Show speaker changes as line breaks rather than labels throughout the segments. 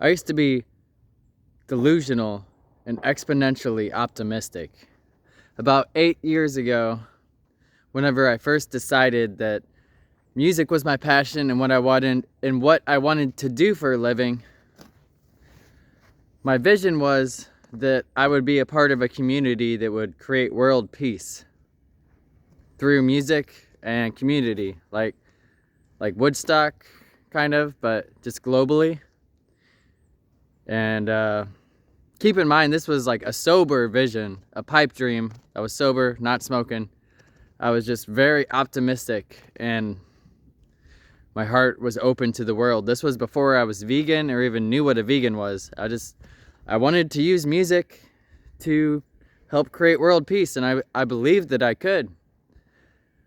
I used to be delusional and exponentially optimistic. About 8 years ago, whenever I first decided that music was my passion and what I wanted to do for a living, my vision was that I would be a part of a community that would create world peace through music and community, like Woodstock, kind of, but just globally. And keep in mind, this was like a sober vision, a pipe dream. I was sober, not smoking. I was just very optimistic, and my heart was open to the world. This was before I was vegan or even knew what a vegan was. I wanted to use music to help create world peace, and I believed that I could.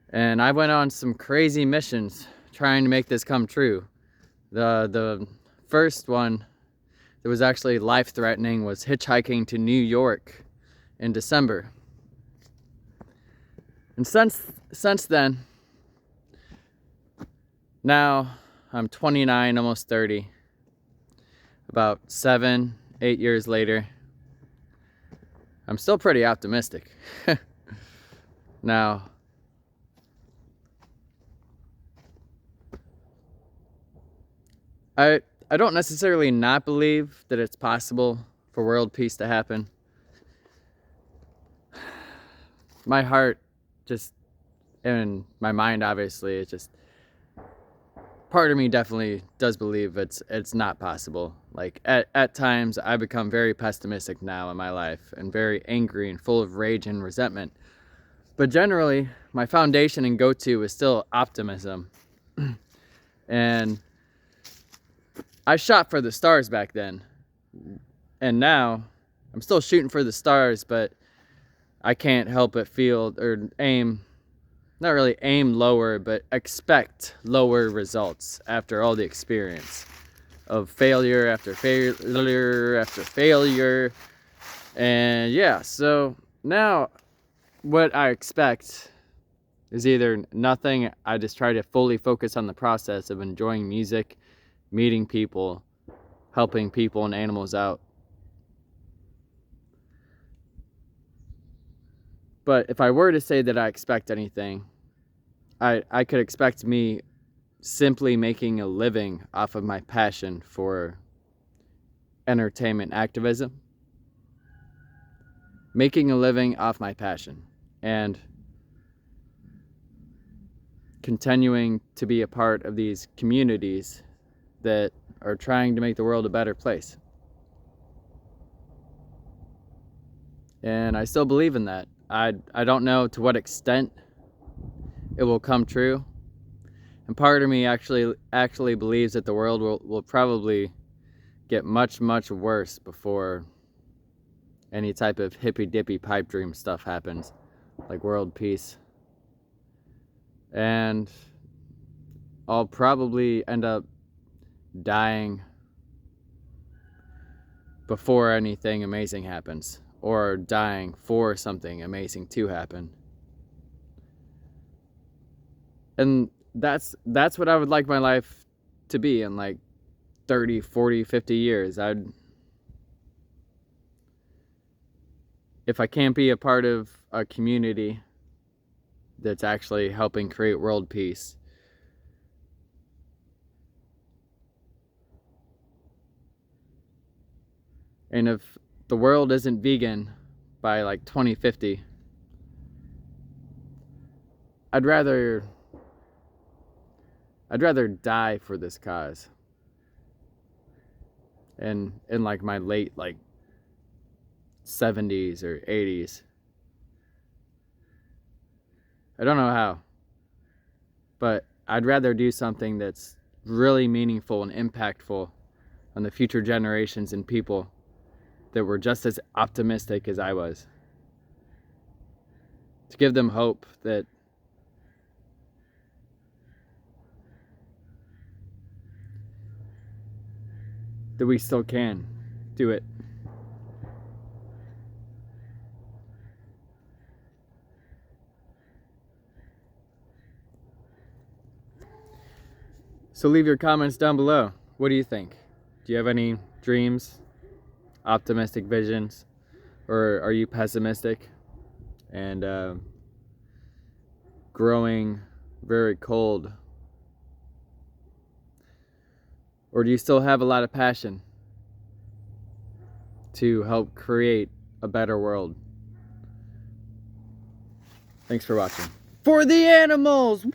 And I went on some crazy missions trying to make this come true. The first one that was actually life-threatening was hitchhiking to New York in December. And since then, now I'm 29, almost 30. About 7, 8 years later, I'm still pretty optimistic. Now, I don't necessarily not believe that it's possible for world peace to happen. My heart just, and my mind obviously, it's just, part of me definitely does believe it's not possible. Like at times I become very pessimistic now in my life and very angry and full of rage and resentment. But generally, my foundation and go-to is still optimism. And I shot for the stars back then. And now I'm still shooting for the stars, but I can't help but feel or aim, not really aim lower, but expect lower results after all the experience of failure after failure after failure. And yeah, so now what I expect is either nothing. I just try to fully focus on the process of enjoying music, meeting people, helping people and animals out. But if I were to say that I expect anything, I could expect me simply making a living off of my passion for entertainment activism. Making a living off my passion and continuing to be a part of these communities that are trying to make the world a better place. And I still believe in that. I don't know to what extent it will come true. And part of me actually believes that the world will probably get much, much worse before any type of hippy-dippy pipe dream stuff happens, like world peace. And I'll probably end up dying before anything amazing happens, or dying for something amazing to happen. And that's what I would like my life to be in like 30, 40, 50 years. If I can't be a part of a community that's actually helping create world peace, and if the world isn't vegan by like 2050, I'd rather die for this cause. And in like my late like 70s or 80s. I don't know how, but I'd rather do something that's really meaningful and impactful on the future generations and people that were just as optimistic as I was. To give them hope that we still can do it. So leave your comments down below. What do you think? Do you have any dreams, optimistic visions, or are you pessimistic and growing very cold? Or do you still have a lot of passion to help create a better world? Thanks for watching. For the animals! Woo!